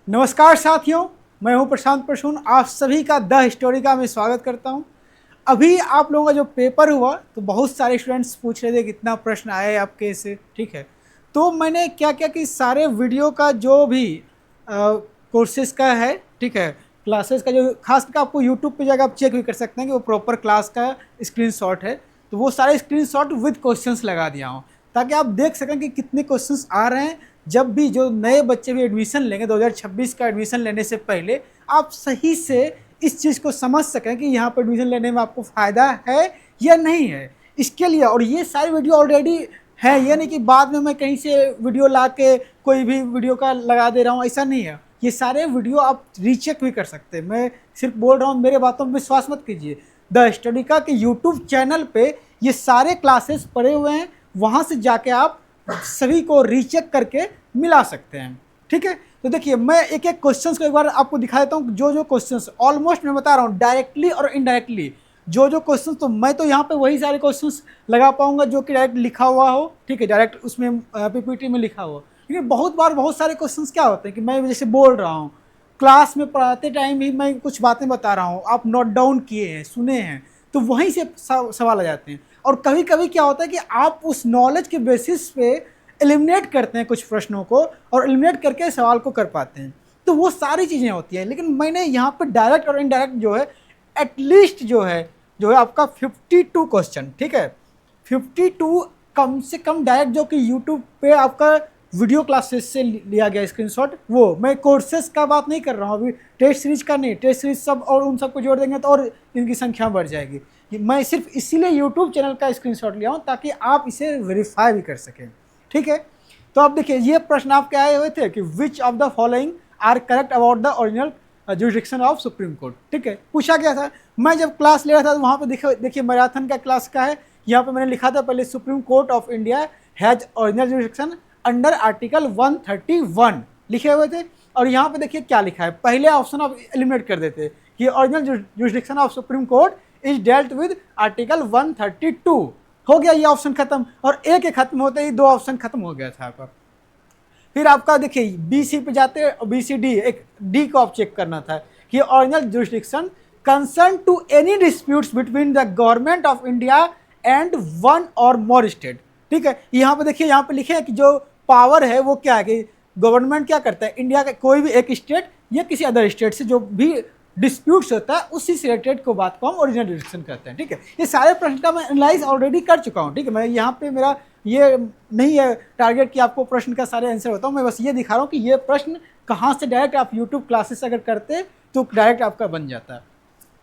नमस्कार साथियों, मैं हूं प्रशांत प्रसून। आप सभी का द हिस्टोरी का मैं स्वागत करता हूं। अभी आप लोगों का जो पेपर हुआ तो बहुत सारे स्टूडेंट्स पूछ रहे थे कितना प्रश्न आए आपके से, ठीक है। तो मैंने क्या किया कि सारे वीडियो का जो भी कोर्सेज का है, ठीक है, क्लासेस का जो खास करके आपको यूट्यूब पे जाकर आप चेक भी कर सकते हैं कि वो प्रॉपर क्लास का स्क्रीनशॉट है। तो वो सारे स्क्रीनशॉट विद क्वेश्चंस लगा दिया हूँ ताकि आप देख सकें कि कितने क्वेश्चंस आ रहे हैं। जब भी जो नए बच्चे भी एडमिशन लेंगे 2026 का एडमिशन लेने से पहले आप सही से इस चीज़ को समझ सकें कि यहाँ पर एडमिशन लेने में आपको फ़ायदा है या नहीं है। इसके लिए और ये सारी वीडियो ऑलरेडी है, ये नहीं कि बाद में मैं कहीं से वीडियो ला के कोई भी वीडियो का लगा दे रहा हूँ, ऐसा नहीं है। ये सारे वीडियो आप रीचेक भी कर सकते हैं। मैं सिर्फ बोल रहा हूँ, मेरे बातों में विश्वास मत कीजिए। द स्टडी का कि यूट्यूब चैनल पे ये सारे क्लासेस पड़े हुए हैं, वहाँ से जाके आप सभी को रीचेक करके मिला सकते हैं, ठीक है। तो देखिए मैं एक एक क्वेश्चंस को एक बार आपको दिखा देता हूँ। जो जो क्वेश्चंस ऑलमोस्ट मैं बता रहा हूँ डायरेक्टली और इनडायरेक्टली, जो जो क्वेश्चंस, तो मैं तो यहाँ पे वही सारे क्वेश्चंस लगा पाऊंगा जो कि डायरेक्ट लिखा हुआ हो, ठीक है, डायरेक्ट उसमें पीपीटी में लिखा हुआ। लेकिन बहुत बार बहुत सारे क्वेश्चंस क्या होते हैं कि मैं जैसे बोल रहा हूँ, क्लास में पढ़ाते टाइम ही मैं कुछ बातें बता रहा हूँ, आप नोट डाउन किए हैं, सुने हैं, तो वहीं से सवाल आ जाते हैं। और कभी कभी क्या होता है कि आप उस नॉलेज के बेसिस पे एलिमिनेट करते हैं कुछ प्रश्नों को और एलिमिनेट करके सवाल को कर पाते हैं। तो वो सारी चीज़ें होती हैं। लेकिन मैंने यहाँ पर डायरेक्ट और इनडायरेक्ट जो है एटलीस्ट जो है आपका 52 क्वेश्चन, ठीक है, 52 कम से कम डायरेक्ट जो कि यूट्यूब पे आपका वीडियो क्लासेस से लिया गया स्क्रीनशॉट। वो मैं कोर्सेज का बात नहीं कर रहा हूँ अभी, टेस्ट सीरीज का नहीं। टेस्ट सीरीज सब और उन सबको जोड़ देंगे तो और इनकी संख्या बढ़ जाएगी। मैं सिर्फ इसीलिए यूट्यूब चैनल का स्क्रीनशॉट लिया हूँ ताकि आप इसे वेरीफाई भी कर सकें, ठीक है। तो अब देखिए ये प्रश्न आपके आए हुए थे कि which of the following are correct about the original jurisdiction of Supreme Court, ठीक है, पूछा गया था। मैं जब क्लास ले रहा था तो वहाँ पे देखिए मैराथन का क्लास का है, यहाँ पे मैंने लिखा था पहले supreme court of India has original jurisdiction under article 131 लिखे हुए थे। और यहाँ पे देखिए क्या लिखा है, पहले ऑप्शन आप एलिमिनेट कर देते कि original jurisdiction of Supreme court is dealt with article 132, हो गया ये ऑप्शन खत्म। और ए के खत्म होते ही दो ऑप्शन खत्म हो गया था आपका। फिर आपका देखिए बी सी पे जाते, बी सी डी, एक डी को आप चेक करना था कि original jurisdiction concern to any disputes between the government of India and one और मोर स्टेट, ठीक है। यहाँ पे देखिए, यहाँ पे लिखे हैं कि जो पावर है वो क्या है कि गवर्नमेंट क्या करता है, इंडिया का कोई भी एक स्टेट या किसी अदर स्टेट से जो भी डिस्प्यूट्स होता है उसी से रिलेटेड को बात को हम ओरिजिनल जुरिडिक्शन कहते हैं, ठीक है। ये सारे प्रश्न का मैं एनालाइज ऑलरेडी कर चुका हूँ, ठीक है। मैं यहाँ पे मेरा ये नहीं है टारगेट कि आपको प्रश्न का सारे आंसर होता हूँ, मैं बस ये दिखा रहा हूँ कि ये प्रश्न कहाँ से डायरेक्ट आप यूट्यूब क्लासेस अगर करते तो डायरेक्ट आपका बन जाता है,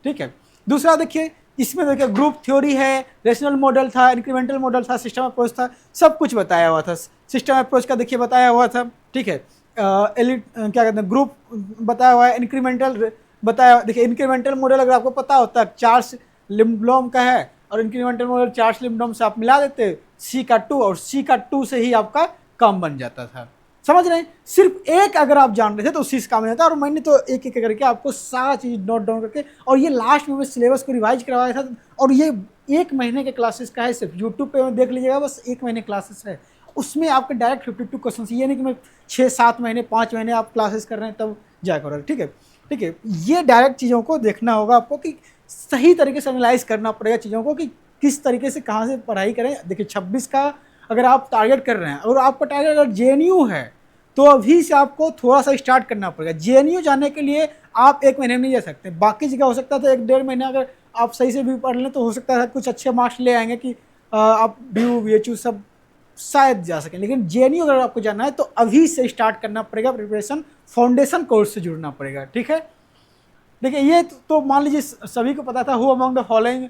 ठीक है। दूसरा देखिए, इसमें देखिए ग्रुप थ्योरी है, रेशनल मॉडल था, इंक्रीमेंटल मॉडल था, सिस्टम अप्रोच था, सब कुछ बताया हुआ था। सिस्टम अप्रोच का देखिए बताया हुआ था, ठीक है। क्या कहते हैं, ग्रुप बताया हुआ है, इंक्रीमेंटल बताया। देखिए इंक्रीमेंटल मॉडल अगर आपको पता होता है चार्ल्स लिम्ब्लॉम का है और इंक्रीमेंटल मॉडल चार्ल्स लिम्ब्लॉम से आप मिला देते सी का 2 और सी का 2 से ही आपका काम बन जाता था। समझ रहे हैं, सिर्फ एक अगर आप जान रहे थे तो उसी से काम जाता। और मैंने तो एक एक करके आपको सारा चीज़ नोट डाउन करके, और ये लास्ट में मैं सिलेबस को रिवाइज करवाया था। और ये 1 महीने के क्लासेस का है, सिर्फ यूट्यूब पे देख लीजिएगा, बस 1 महीने क्लासेस है। उसमें आपके डायरेक्ट 52 क्वेश्चन, ये नहीं कि मैं 6-7 महीने 5 महीने आप क्लासेस कर रहे हैं तब जा कर, ठीक है, ठीक है। ये डायरेक्ट चीज़ों को देखना होगा आपको कि सही तरीके से एनालाइज करना पड़ेगा चीज़ों को कि किस तरीके से कहाँ से पढ़ाई करें। देखिए 26 का अगर आप टारगेट कर रहे हैं और आपका टारगेट अगर जेएनयू है तो अभी से आपको थोड़ा सा स्टार्ट करना पड़ेगा। जेएनयू जाने के लिए आप 1 महीने में नहीं जा सकते, बाकी जगह हो सकता था 1-1.5 महीना अगर आप सही से भी पढ़ लें तो हो सकता है कुछ अच्छे मार्क्स ले आएंगे कि आप BU VHU सब शायद जा सकें। लेकिन जेएनयू अगर आपको जाना है तो अभी से स्टार्ट करना पड़ेगा प्रिपरेशन, फाउंडेशन कोर्स से जुड़ना पड़ेगा, ठीक है। देखिए ये तो मान लीजिए सभी को पता था who among the following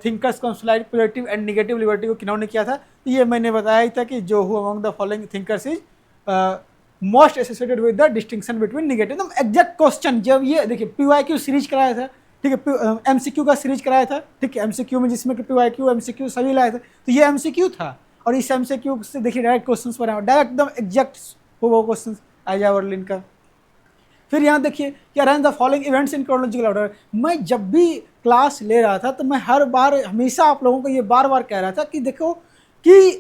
thinkers consolidate positive and negative liberty को किन्होंने किया था। तो ये मैंने बताया ही था कि जो who among the following thinkers is most associated with the distinction between negative, एकदम एग्जैक्ट क्वेश्चन। जब ये देखिए PYQ सीरीज कराया था, ठीक है, MCQ का सीरीज कराया था, ठीक है, MCQ में जिसमें कि PYQ MCQ सभी लाए थे, तो ये MCQ था। और इस MCQ से देखिए डायरेक्ट क्वेश्चन बना, डायरेक्ट एकदम एग्जैक्ट वो क्वेश्चन आया वर्लिन का। फिर यहाँ देखिए क्या arrange the following events in chronological order. मैं जब भी क्लास ले रहा था तो मैं हर बार हमेशा आप लोगों को ये बार बार कह रहा था कि देखो कि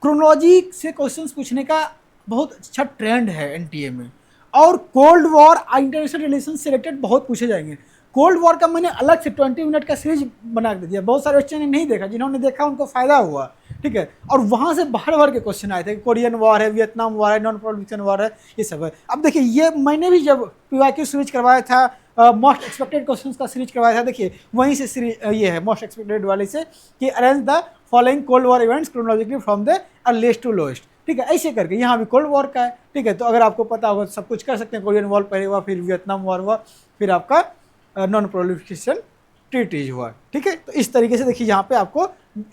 क्रोनोलॉजी से क्वेश्चंस पूछने का बहुत अच्छा ट्रेंड है एनटीए में। और कोल्ड वॉर इंटरनेशनल रिलेशन से रिलेटेड बहुत पूछे जाएंगे। कोल्ड वॉर का मैंने अलग से 20 मिनट का सीरीज बना के दिया, बहुत सारे बच्चों ने नहीं देखा, जिन्होंने देखा उनको फायदा हुआ, ठीक है। और वहाँ से बाहर के क्वेश्चन आए थे, कोरियन वॉर है, वियतनाम वॉर है, नॉन प्रोलिफरेशन वॉर है, ये सब है। अब देखिए ये मैंने भी जब PYQ सीरीज करवाया था, मोस्ट एक्सपेक्टेड क्वेश्चंस का सीरीज करवाया था, देखिए वहीं से सीरीज ये है मोस्ट एक्सपेक्टेड वाले से कि arrange the following Cold War events chronologically from the earliest to lowest, ठीक है। ऐसे करके यहाँ भी कोल्ड वॉर का है, ठीक है। तो अगर आपको पता होगा तो सब कुछ कर सकते हैं। कोरियन वॉर पहले हुआ, फिर वियतनाम वॉर हुआ, फिर आपका नॉन प्रोलिफरेशन ट्रीटीज हुआ, ठीक है। तो इस तरीके से देखिए यहाँ पे आपको,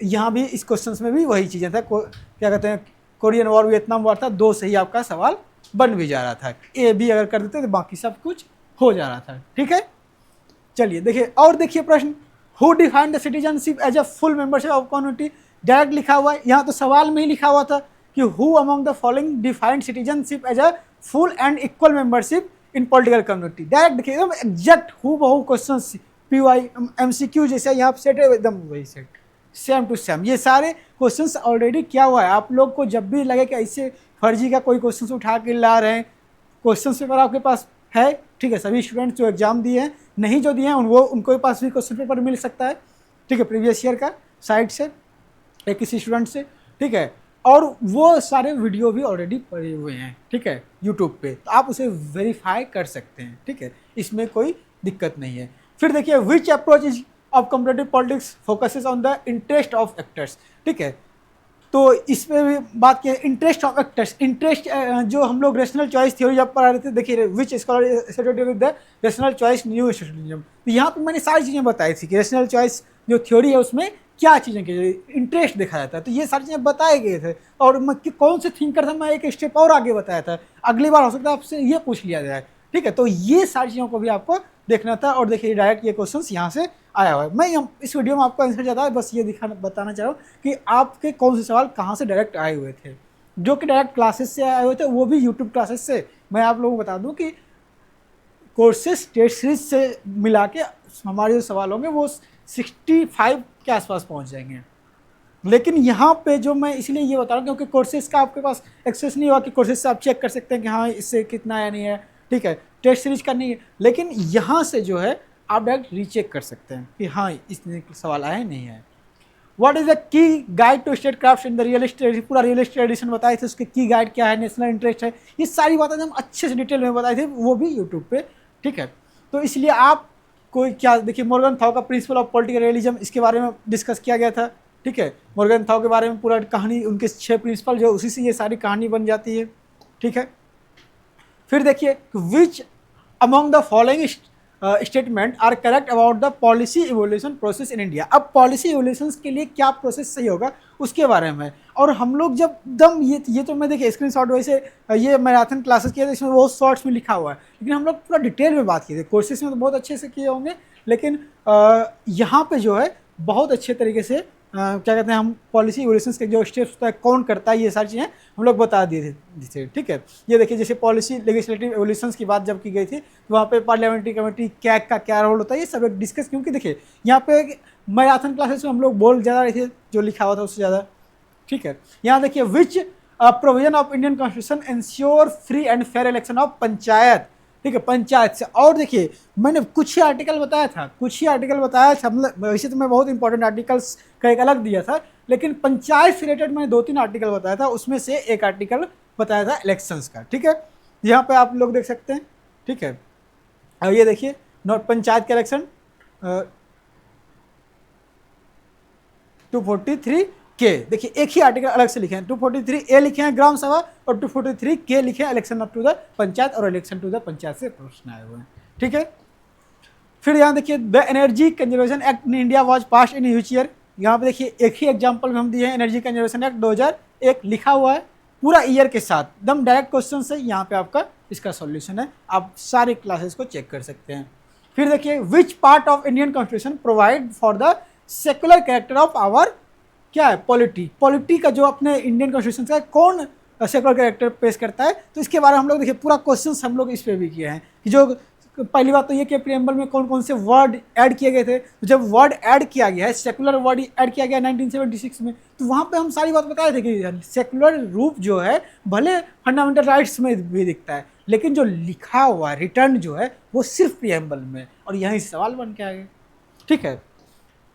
यहाँ भी इस क्वेश्चन में भी वही चीज़ें था, क्या कहते हैं, कोरियन वॉर वियतनाम वॉर था, 2 से ही आपका सवाल बन भी जा रहा था। ए बी अगर कर देते तो बाकी सब कुछ हो जा रहा था, ठीक है। चलिए देखिए, और देखिए प्रश्न, who defined the citizenship as a full membership of community, direct लिखा हुआ है, यहाँ तो सवाल में ही लिखा हुआ था कि who among the following defined citizenship as a full and equal membership in political community. Direct देखिए एकदम एग्जैक्ट हु बहु क्वेश्चन PY MCQ जैसे यहाँ पे सेट है, एकदम वही सेट, सेम टू सेम। ये सारे क्वेश्चंस ऑलरेडी क्या हुआ है, आप लोग को जब भी लगे कि ऐसे फर्जी का कोई क्वेश्चन उठा के ला रहे हैं, क्वेश्चन पेपर आपके पास है, ठीक है। सभी स्टूडेंट्स जो एग्जाम दिए हैं, नहीं जो दिए हैं उनको पास भी क्वेश्चन पेपर मिल सकता है, ठीक है, प्रीवियस ईयर का साइट से या किसी स्टूडेंट से, ठीक है। और वो सारे वीडियो भी ऑलरेडी पड़े हुए हैं, ठीक है, यूट्यूब पे, तो आप उसे वेरीफाई कर सकते हैं, ठीक है, इसमें कोई दिक्कत नहीं है। फिर देखिए, which approach is of comparative politics focuses on the interest of actors, ठीक है। तो इसमें भी बात की इंटरेस्ट ऑफ एक्टर्स, इंटरेस्ट जो हम लोग रेशनल चॉइस थ्योरी जब पढ़ा रहे थे, देखिए which scholar associated with the rational choice new studentism, तो यहाँ पे मैंने सारी चीज़ें बताई थी कि रेशनल चॉइस जो थ्योरी है उसमें क्या चीज़ें की इंटरेस्ट देखा जाता है, तो ये सारी चीज़ें बताए गए थे। और मैं कौन से थिंकर था, मैं एक स्टेप और आगे बताया था, अगली बार हो सकता है आपसे ये पूछ लिया जाए, ठीक है। तो ये सारी चीज़ों को भी आपको देखना था। और देखिए डायरेक्ट ये क्वेश्चंस यहाँ से आया हुआ है। मैं इस वीडियो में आपको आंसर ज़्यादा है, बस ये बताना चाह रहा हूँ कि आपके कौन से सवाल कहाँ से डायरेक्ट आए हुए थे। जो कि डायरेक्ट क्लासेस से आए हुए थे, वो भी यूट्यूब क्लासेस से। मैं आप लोगों को बता दूँ कि कोर्सेज टेस्ट सीरीज से मिला के हमारे जो सवाल होंगे वो 65 के आसपास पहुँच जाएंगे। लेकिन यहाँ पे जो मैं इसलिए ये बता रहा हूँ क्योंकि कोर्सेज का आपके पास एक्सेस नहीं हुआ कि कोर्सेज से आप चेक कर सकते हैं कि हाँ इससे कितना या नहीं है, ठीक है, टेस्ट सीरीज करनी है। लेकिन यहाँ से जो है आप डायरेक्ट रीचेक कर सकते हैं कि हाँ इतने सवाल आए नहीं है। What is the key guide to statecraft in the real estate, पूरा रियल एस्टेट एडिशन बताए थे, उसके की गाइड क्या है, नेशनल इंटरेस्ट है, ये सारी बातें हम अच्छे से डिटेल में बताए थे, वो भी यूट्यूब पे, ठीक है। तो इसलिए आप कोई क्या देखिए, मॉर्गन थाउ का प्रिंसिपल ऑफ पॉलिटिकल रियलिज्म, इसके बारे में डिस्कस किया गया था, ठीक है। मॉर्गन थाउ के बारे में पूरा कहानी, उनके 6 प्रिंसिपल जो उसी से ये सारी कहानी बन जाती है, ठीक है। फिर देखिए, which among the following statement are correct about the policy evolution process in India. अब पॉलिसी इवोल्यूशन के लिए क्या प्रोसेस सही होगा उसके बारे में। और हम लोग जब दम ये तो मैं देखिए स्क्रीनशॉट वैसे ये मैराथन क्लासेस किए थे, इसमें बहुत शॉर्ट्स में लिखा हुआ है, लेकिन हम लोग पूरा डिटेल में बात किए थे। कोर्सेज में तो बहुत अच्छे से किए होंगे, लेकिन यहाँ पे जो है बहुत अच्छे तरीके से क्या कहते हैं, हम पॉलिसी इवोल्यूशन के जो स्टेप्स होता है, कौन करता है, ये सारी चीज़ें हम लोग बता दिए थे, ठीक है। ये देखिए, जैसे पॉलिसी लेजिस्लेटिव इवोल्यूशन की बात जब की गई थी, तो वहाँ पे पार्लियामेंट्री कमेटी कैग का क्या रोल होता है, ये सब एक डिस्कस, क्योंकि देखिए यहाँ पे मैराथन क्लासेस में हम लोग बोल ज़्यादा रहे थे, जो लिखा हुआ था उससे ज़्यादा, ठीक है। यहाँ देखिए, विच provision of Indian constitution ensure free and fair election of panchayat, ठीक है, पंचायत से। और देखिए मैंने कुछ ही आर्टिकल बताया था, मतलब वैसे तो मैं बहुत इंपॉर्टेंट आर्टिकल्स का एक अलग दिया था, लेकिन पंचायत से रिलेटेड मैंने 2-3 आर्टिकल बताया था, उसमें से एक आर्टिकल बताया था इलेक्शंस का, ठीक है। यहाँ पे आप लोग देख सकते हैं, ठीक है। और ये देखिए नोट पंचायत के इलेक्शन 243 के, देखिए एक ही आर्टिकल अलग से लिखे हैं, 243 ए लिखे हैं ग्राम सभा और 243 के लिखे हैं इलेक्शन टू द पंचायत, और इलेक्शन टू द पंचायत से प्रश्न आए हुए हैं, ठीक है। फिर यहाँ देखिए, the energy conservation act in India was passed in which year. यहाँ पे देखिए एक ही एग्जांपल में हम दिए हैं, एनर्जी कंजर्वेशन एक्ट 2001 लिखा हुआ है पूरा ईयर के साथ, एकदम डायरेक्ट क्वेश्चन है। यहाँ पे आपका इसका सॉल्यूशन है, आप सारे क्लासेस को चेक कर सकते हैं। फिर देखिए, which part of Indian constitution provide for the secular character of our क्या है पॉलिटी का जो अपने इंडियन कॉन्स्टिट्यूशन का कौन सेकुलर कैरेक्टर पेश करता है, तो इसके बारे में हम लोग देखिए पूरा क्वेश्चन हम लोग इस पर भी किए हैं कि जो पहली बात तो ये कि प्रियम्बल में कौन कौन से वर्ड ऐड किए गए थे। तो जब वर्ड ऐड किया गया है, सेकुलर वर्ड ऐड किया गया 1976 में, तो वहाँ पे हम सारी बात बताए थे कि सेकुलर रूप जो है भले फंडामेंटल राइट्स में भी दिखता है, लेकिन जो लिखा हुआ रिटर्न जो है वो सिर्फ प्रियम्बल में, और यहीं सवाल बन के आ गए। ठीक है,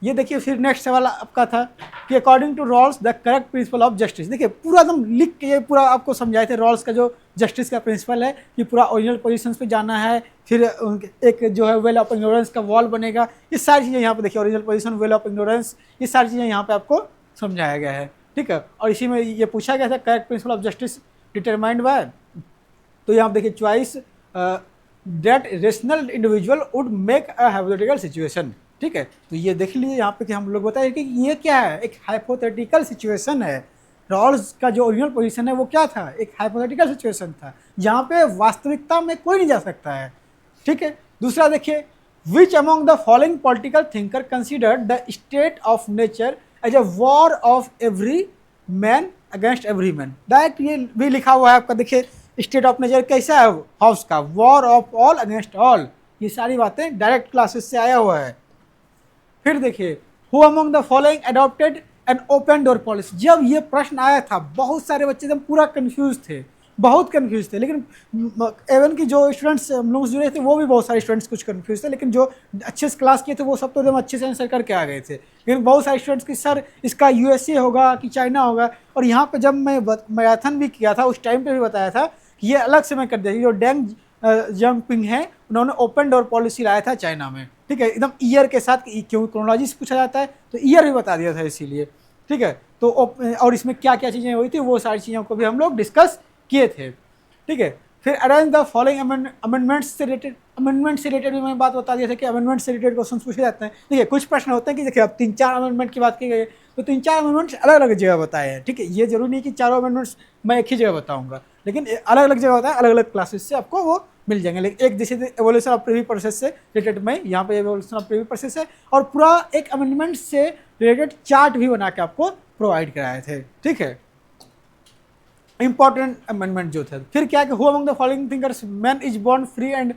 ये देखिए फिर नेक्स्ट सवाल आपका था कि according to Rawls the correct principle of justice. देखिए पूरा एकदम लिख के ये पूरा आपको समझाए थे रॉल्स का जो जस्टिस का प्रिंसिपल है कि पूरा ओरिजिनल पोजीशंस पे जाना है, फिर एक जो है वेल ऑफ इग्नोरेंस का वॉल बनेगा। ये सारी चीज़ें यहाँ पे देखिए, original position, well of ignorance, ये सारी चीज़ें यहाँ पे आपको समझाया गया है। ठीक है, और इसी में ये पूछा गया था correct principle of justice determined by, तो यहाँ पे देखिए choice that rational individual would make a hypothetical situation. ठीक है, तो ये देख लीजिए यहाँ पे कि हम लोग बताए कि ये क्या है, एक हाइपोथेटिकल सिचुएशन है। रॉल्स का जो ओरिजिनल पोजीशन है वो क्या था, एक हाइपोथेटिकल सिचुएशन था जहाँ पे वास्तविकता में कोई नहीं जा सकता है। ठीक है, दूसरा देखिए, which among the following political thinker considered the state of nature as a war of every man against every man. Direct ये भी लिखा हुआ है आपका, देखिए स्टेट ऑफ नेचर कैसा है हाउस का, war of all against all, ये सारी बातें डायरेक्ट क्लासेस से आया हुआ है। फिर देखिए, who among the following adopted an open door policy. जब ये प्रश्न आया था बहुत सारे बच्चे एकदम पूरा कंफ्यूज थे, बहुत कंफ्यूज थे, लेकिन एवन की जो स्टूडेंट्स हम लोग जुड़े थे वो भी बहुत सारे स्टूडेंट्स कुछ कंफ्यूज थे, लेकिन जो अच्छे से क्लास किए थे वो सब तो एकदम अच्छे से आंसर करके आ गए थे। लेकिन बहुत सारे स्टूडेंट्स की सर इसका यूएसए होगा कि चाइना होगा, और यहाँ पे जब मैं मैराथन भी किया था उस टाइम पे भी बताया था कि ये अलग से मैं कर दिया, जो डेंग जियांगपिंग है उन्होंने ओपन डोर पॉलिसी लाया था चाइना में। ठीक है, एकदम ईयर के साथ, क्यों क्रोनोलॉजी से पूछा जाता है तो ईयर भी बता दिया था इसीलिए। ठीक है, तो और इसमें क्या क्या चीज़ें हुई थी वो सारी चीज़ों को भी हम लोग डिस्कस किए थे। ठीक है, फिर अरेंज द फॉलोइंग अमेंडमेंट्स से रिलेटेड, अमेंडमेंट से रिलेटेड भी मैं बात बता दिया था कि अमेंडमेंट से रिलेटेड क्वेश्चन पूछे जाते हैं। देखिए कुछ प्रश्न होते हैं कि देखिए अब 3-4 अमेंडमेंट की बात की गई है, तो 3-4 अमेंडमेंट्स अलग अलग जगह बताए हैं। ठीक है, ये जरूरी नहीं कि चारों अमेंडमेंट्स मैं एक ही जगह बताऊंगा, लेकिन अलग अलग जगह बताया, अलग अलग क्लासेस से आपको वो मिल जाएंगे। लेकिन एक जैसे एवोल्यूशन ऑफ प्रीव्यू प्रोसेस से रिलेटेड में यहाँ पे एवोल्यूशन ऑफ प्रीव्यू प्रोसेस है, और पूरा एक अमेंडमेंट से रिलेटेड चार्ट भी बना के आपको प्रोवाइड कराए थे। ठीक है, इंपॉर्टेंट अमेंडमेंट जो थे। फिर क्या कि who among the following thinkers man is born free and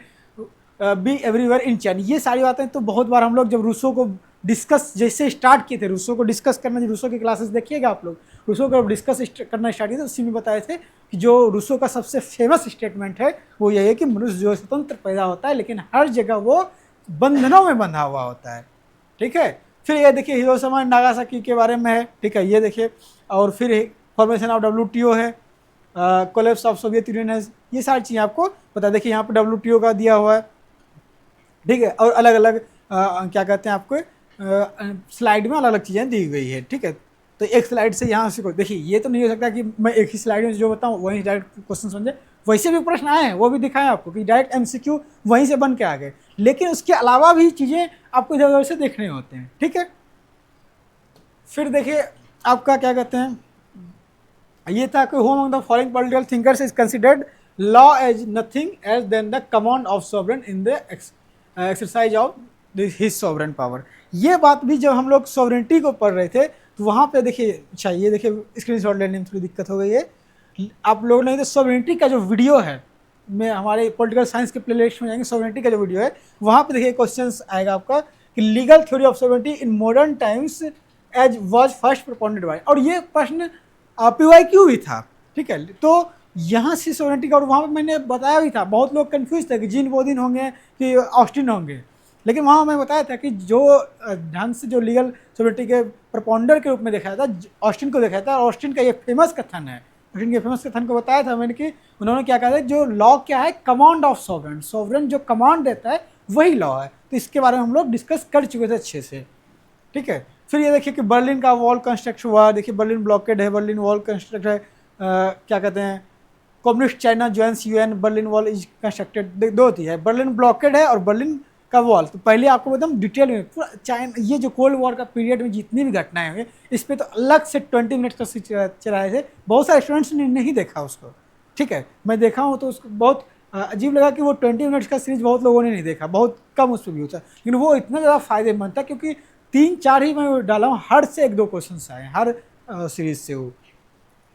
be everywhere in chain. ये सारी बातें तो बहुत बार हम लोग जब रूसो को डिस्कस जैसे स्टार्ट किए थे, रूसो को डिस्कस करना, जो रूसो की क्लासेस देखिएगा आप लोग, रूसो को डिस्कस करना स्टार्ट किया तो उसी में बताए थे कि जो रूसो का सबसे फेमस स्टेटमेंट है वो यही है कि मनुष्य जो स्वतंत्र पैदा होता है लेकिन हर जगह वो बंधनों में बंधा हुआ होता है। ठीक है, फिर ये देखिए हिरोशिमा एंड नागासाकी के बारे में है। ठीक है, ये देखिए, और फिर फॉर्मेशन ऑफ WTO है, कोलैप्स ऑफ सोवियत यूनियन है, ये सारी चीज़ें आपको पता। देखिए यहाँ पे WTO का दिया हुआ है। ठीक है, और अलग अलग क्या कहते हैं आपको स्लाइड में अलग अलग चीज़ें दी गई है। ठीक है, तो एक स्लाइड से यहाँ से देखिए, ये तो नहीं हो सकता कि मैं एक ही स्लाइड में जो बताऊँ वहीं डायरेक्ट क्वेश्चन समझे, वैसे भी प्रश्न आए हैं वो भी दिखाएं आपको कि डायरेक्ट MCQ वहीं से बन के आ गए, लेकिन उसके अलावा भी चीज़ें आपको इधर उधर से देखने होते हैं। ठीक है, फिर देखिए आपका क्या कहते हैं, ये था कि who among the following political thinkers is considered law as nothing as then the command of sovereign in the exercise of his sovereign power. ये बात भी जब हम लोग सॉवरेनिटी को पढ़ रहे थे तो वहाँ पे देखिए, अच्छा ये देखिए स्क्रीनशॉट लेने में थोड़ी दिक्कत हो गई है आप लोगों ने, तो सॉवरेनिटी का जो वीडियो है, मैं हमारे पॉलिटिकल साइंस के प्लेलिस्ट में जाएंगे, सॉवरेनिटी का जो वीडियो है वहाँ पे देखिए क्वेश्चन आएगा आपका कि legal theory of sovereignty in modern times as was first propounded by, और ये प्रश्न PYQ भी था। ठीक है, तो यहाँ से सॉवरेनिटी का, और वहाँ पर मैंने बताया भी था, बहुत लोग कंफ्यूज थे कि जीन बोदिन होंगे कि ऑस्टिन होंगे, लेकिन वहाँ मैं बताया था कि जो ढंग से जो लीगल सॉवरेनिटी के प्रपोंडर के रूप में देखा था ऑस्टिन को देखा था, ऑस्टिन का ये फेमस कथन है, ऑस्टिन के फेमस कथन को बताया था मैंने कि उन्होंने क्या कहा था, जो लॉ क्या है, कमांड ऑफ सॉवरेन, सॉवरेन जो कमांड देता है वही लॉ है। तो इसके बारे में हम लोग डिस्कस कर चुके थे अच्छे से। ठीक है, फिर ये देखिए कि बर्लिन का वॉल कंस्ट्रक्ट हुआ, देखिए बर्लिन ब्लॉकेड है, बर्लिन वॉल कंस्ट्रक्ट है, क्या कहते हैं, communist China joins UN, Berlin wall is constructed, दो थी है, बर्लिन ब्लॉकेड है और बर्लिन का वॉल। तो पहले आपको एकदम डिटेल में पूरा चाइना, ये जो कोल्ड वॉर का पीरियड में जितनी भी घटनाएं हुई इस पर तो अलग से 20 मिनट का चलाए थे, बहुत सारे स्टूडेंट्स ने नहीं देखा उसको। ठीक है, मैं देखा हूँ तो उसको बहुत अजीब लगा कि वो 20 मिनट्स का सीरीज बहुत लोगों ने नहीं देखा, बहुत कम उस पर व्यू था, लेकिन वो इतना ज़्यादा फायदेमंद था क्योंकि 3-4 ही मैं डाला हूँ, हर से 1-2 क्वेश्चन आए हर सीरीज से वो।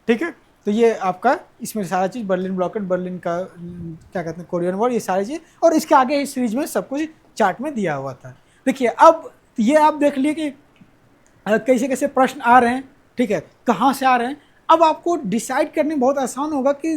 ठीक है, तो ये आपका इसमें सारा चीज़ बर्लिन ब्लॉकेट, बर्लिन का क्या कहते हैं कोरियन वॉर, ये सारी चीज़, और इसके आगे इस सीरीज में सब कुछ चार्ट में दिया हुआ था। देखिए अब ये आप देख लिए कि कैसे कैसे प्रश्न आ रहे हैं, ठीक है, कहाँ से आ रहे हैं। अब आपको डिसाइड करने में बहुत आसान होगा कि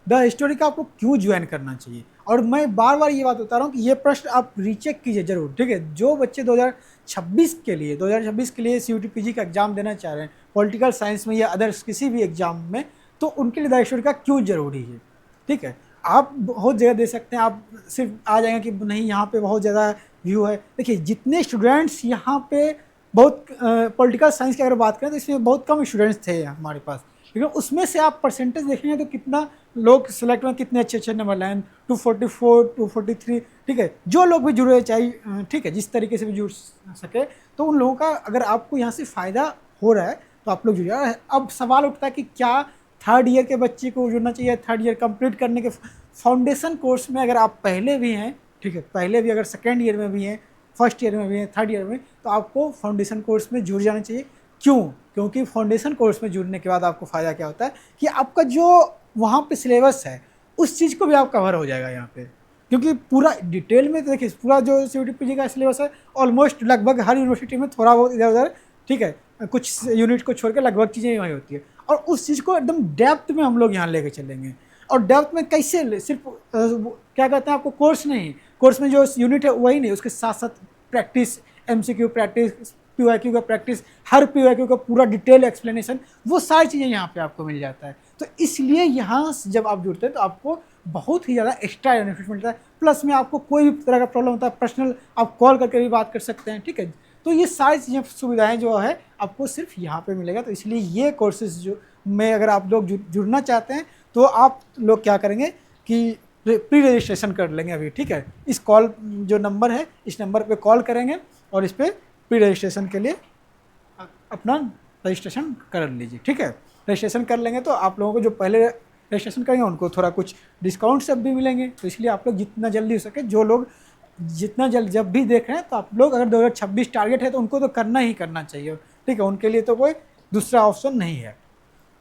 द हिस्टोरी का आपको क्यों ज्वाइन करना चाहिए। और मैं बार बार ये बात बता रहा हूँ कि ये प्रश्न आप रीचेक कीजिए जरूर, ठीक है। जो बच्चे 2026 के लिए CUT-PG का एग्जाम देना चाह रहे हैं पॉलिटिकल साइंस में या अदर्स किसी भी एग्जाम में, तो उनके लिए द हिस्टोरी का क्यों जरूरी है, ठीक है। आप बहुत जगह दे सकते हैं, आप सिर्फ आ जाएंगे कि नहीं यहाँ पे बहुत ज़्यादा व्यू है। देखिए जितने स्टूडेंट्स यहाँ पे बहुत पॉलिटिकल साइंस की अगर बात करें तो इसमें बहुत कम स्टूडेंट्स थे हमारे पास, लेकिन उसमें से आप परसेंटेज देखेंगे तो कितना लोग सिलेक्ट में कितने अच्छे अच्छे नंबर लाए, 244, 243, ठीक है। जो लोग भी जुड़े चाहिए, ठीक है, जिस तरीके से भी जुड़ सके, तो उन लोगों का अगर आपको यहाँ से फ़ायदा हो रहा है तो आप लोग जुड़िए। अब सवाल उठता है कि क्या थर्ड ईयर के बच्चे को जुड़ना चाहिए, थर्ड ईयर कंप्लीट करने के फाउंडेशन कोर्स में अगर आप पहले भी हैं, ठीक है, पहले भी अगर सेकेंड ईयर में भी हैं, फर्स्ट ईयर में भी हैं, थर्ड ईयर में, तो आपको फाउंडेशन कोर्स में जुड़ जाना चाहिए। क्यों? क्योंकि फाउंडेशन कोर्स में जुड़ने के बाद आपको फ़ायदा क्या होता है कि आपका जो वहाँ पे सिलेबस है उस चीज़ को भी आप कवर हो जाएगा यहाँ पे, क्योंकि पूरा डिटेल में तो देखिए पूरा जो CUT-PG का सिलेबस है ऑलमोस्ट लगभग हर यूनिवर्सिटी में थोड़ा बहुत इधर उधर, ठीक है, कुछ यूनिट को छोड़ के लगभग चीज़ें वही होती है, और उस चीज़ को एकदम डेप्थ में हम लोग यहाँ लेके चलेंगे। और डेप्थ में कैसे, सिर्फ क्या कहते हैं आपको कोर्स नहीं, कोर्स में जो यूनिट है वही नहीं, उसके साथ साथ प्रैक्टिस, MCQ प्रैक्टिस, PYQ का प्रैक्टिस, हर PYQ का पूरा डिटेल एक्सप्लेनेशन, वो सारी चीज़ें यहाँ पे आपको मिल जाता है। तो इसलिए यहाँ जब आप जुड़ते हैं तो आपको बहुत ही ज़्यादा एक्स्ट्रा बेनिफिट मिलता है। प्लस में आपको कोई भी तरह का प्रॉब्लम होता है पर्सनल आप कॉल करके भी बात कर सकते हैं, ठीक है। तो ये सारी चीज़ें सुविधाएँ जो है आपको सिर्फ यहाँ पर मिलेगा। तो इसलिए ये कोर्सेज जो में अगर आप लोग जुड़ना चाहते हैं तो आप लोग क्या करेंगे कि प्री रजिस्ट्रेशन कर लेंगे अभी, ठीक है। इस कॉल जो नंबर है इस नंबर पे कॉल करेंगे और इस पर प्री रजिस्ट्रेशन के लिए अपना रजिस्ट्रेशन कर लीजिए, ठीक है। रजिस्ट्रेशन कर लेंगे तो आप लोगों को जो पहले रजिस्ट्रेशन करेंगे उनको थोड़ा कुछ डिस्काउंट सब भी मिलेंगे। तो इसलिए आप लोग जितना जल्दी हो सके, जो लोग जितना जल्द जब भी देख रहे हैं, तो आप लोग अगर 2026 टारगेट है तो उनको तो करना ही करना चाहिए, ठीक है। उनके लिए तो कोई दूसरा ऑप्शन नहीं है,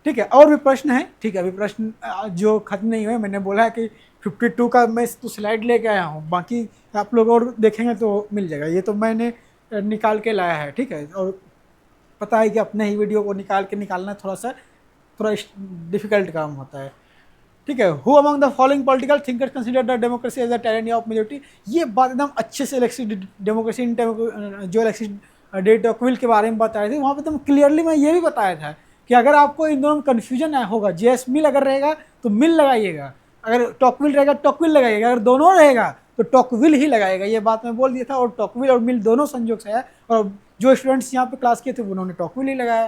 ठीक है। और भी प्रश्न है, ठीक है, अभी प्रश्न जो खत्म नहीं हुए। मैंने बोला है कि 52 का मैं तो स्लाइड लेके आया हूँ, बाकी आप लोग और देखेंगे तो मिल जाएगा। ये तो मैंने निकाल के लाया है, ठीक है। और पता है कि अपने ही वीडियो को निकालना थोड़ा डिफिकल्ट काम होता है, ठीक है। Who among the following political thinkers consider the democracy as a tyranny of majority. ये बात एकदम अच्छे से डेमोक्रेसी जो अलेक्सिस डे टॉकविल के बारे में बताए थे, वहाँ पर एकदम क्लियरली मैं ये भी बताया था कि अगर आपको इन दोनों में कन्फ्यूजन होगा, JS मिल अगर रहेगा तो मिल लगाइएगा, अगर टॉकविल रहेगा टॉकविल लगाइएगा, अगर दोनों रहेगा तो टॉकविल ही लगाएगा। ये बात मैं बोल दिया था, और टॉकविल और मिल दोनों संयोग से है, और जो स्टूडेंट्स यहाँ पे क्लास किए थे उन्होंने टॉकविल ही लगाया,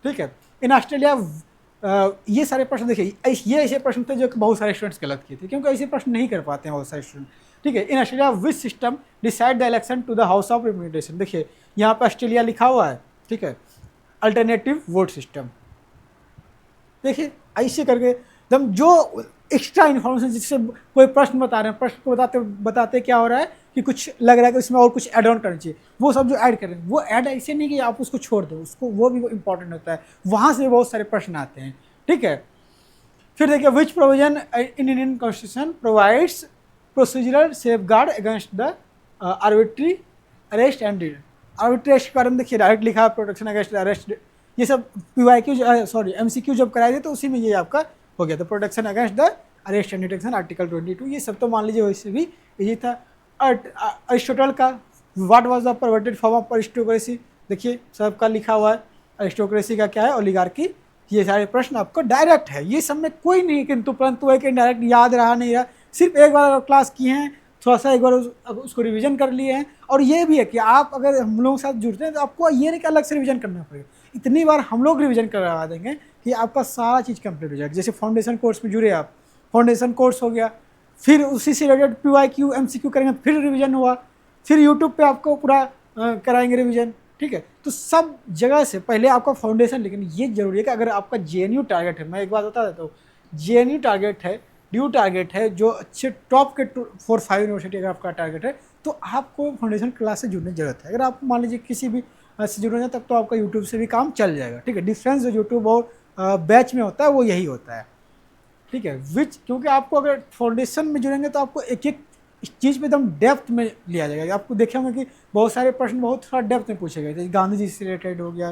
ठीक है। इन ऑस्ट्रेलिया ये सारे प्रश्न देखिए, ये ऐसे प्रश्न थे जो कि बहुत सारे स्टूडेंट्स गलत किए थे, क्योंकि ऐसे प्रश्न नहीं कर पाते हैं बहुत सारे स्टूडेंट, ठीक है। In Australia which system decide the election to the House of Representation. देखिए यहाँ पे ऑस्ट्रेलिया लिखा हुआ है, ठीक है, अल्टरनेटिव वोट सिस्टम। देखिए ऐसे करके एकदम जो एक्स्ट्रा इन्फॉर्मेशन, जिससे कोई प्रश्न बता रहे हैं, प्रश्न को बताते बताते क्या हो रहा है कि कुछ लग रहा है कि इसमें और कुछ ऐड ऑन करना चाहिए, वो सब जो ऐड कर रहे हैं वो ऐड ऐसे नहीं कि आप उसको छोड़ दो, उसको वो भी इंपॉर्टेंट होता है, वहाँ से बहुत सारे प्रश्न आते हैं, ठीक है। फिर देखिए विच provision in Indian constitution provides procedural safe guard against the arbitrary arrest and arbitrary arrest के बारे में देखिए डायरेक्ट लिखा है प्रोटेक्शन अगेंस्ट अरेस्ट। ये सब MCQ जब कराए थे तो उसी में ये आपका हो गया था, protection against the arrest and detention article 22। ये सब तो मान लीजिए वैसे भी यही था। अरिस्टोटल का what was the perverted form of aristocracy, देखिए सबका लिखा हुआ है। अरिस्टोक्रेसी का क्या है, ओलिगार्की। ये सारे प्रश्न आपको डायरेक्ट है, ये सब में कोई नहीं किंतु परंतु है कि डायरेक्ट याद रहा नहीं रहा, सिर्फ एक बार अगर क्लास किए हैं, थोड़ा सा एक बार उसको रिवीजन कर लिए हैं। और ये भी है कि आप अगर हम लोगों के साथ जुड़ते हैं तो आपको ये नहीं कि अलग से रिवीजन करना पड़ेगा, इतनी बार हम लोग रिवीजन करवा देंगे कि आपका सारा चीज़ कंप्लीट हो जाएगा। जैसे फाउंडेशन कोर्स में जुड़े आप, फाउंडेशन कोर्स हो गया, फिर उसी से रिलेटेड PYQ MCQ करेंगे, फिर रिवीजन हुआ, फिर यूट्यूब पे आपको पूरा कराएंगे रिवीजन, ठीक है। तो सब जगह से पहले आपका फाउंडेशन, लेकिन ये जरूरी है कि अगर आपका JNU टारगेट है, मैं एक बात बता देता हूँ, JNU टारगेट है, ड्यू टारगेट है, जो अच्छे टॉप के 4-5 यूनिवर्सिटी अगर आपका टारगेट है तो आपको फाउंडेशन क्लास से जुड़ने की जरूरत है। अगर आप मान लीजिए किसी भी से जुड़ना है तब तो आपका यूट्यूब से भी काम चल जाएगा, ठीक है। डिफरेंस जो यूट्यूब और बैच में होता है वो यही होता है, ठीक है। विच, क्योंकि आपको अगर फाउंडेशन में जुड़ेंगे तो आपको एक एक चीज़ पे एकदम डेप्थ में लिया जाएगा। आपको देखे होंगे कि बहुत सारे प्रश्न बहुत थोड़ा डेप्थ में पूछे गए थे, गांधी जी से रिलेटेड हो गया,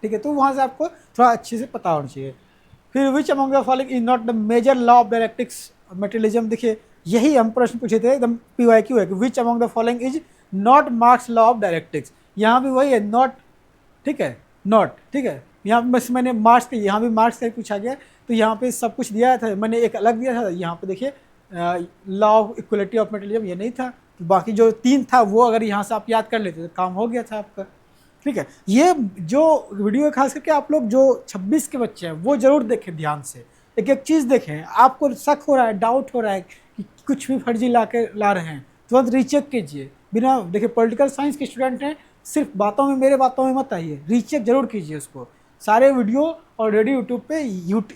ठीक है, तो वहाँ से आपको थोड़ा अच्छे से पता होना चाहिए। फिर which among the following is not the major law of dialectics materialism, देखिए यही हम प्रश्न पूछे थे एकदम PYQ है कि which among the following is not Marx law of dialectics, यहाँ भी वही है नॉट, ठीक है, नॉट, ठीक है। यहाँ पे बस मैंने मार्क्स के, यहाँ भी मार्क्स का ही पूछा गया, तो यहाँ पे सब कुछ दिया था, मैंने एक अलग दिया था, यहाँ पे देखिए law of equality of materialism ये नहीं था, तो बाकी जो 3 था वो अगर यहाँ से आप याद कर लेते तो काम हो गया था आपका, ठीक है। ये जो वीडियो है खास करके आप लोग जो 26 के बच्चे हैं वो जरूर देखें ध्यान से, एक एक चीज़ देखें, आपको शक हो रहा है, डाउट हो रहा है कि कुछ भी फर्जी ला रहे हैं, तुरंत रीचेक कीजिए। बिना देखिए पॉलिटिकल साइंस के स्टूडेंट हैं, सिर्फ बातों में मेरे बातों में मत आइए, रीचेक जरूर कीजिए उसको। सारे वीडियो ऑलरेडी यूट्यूब पे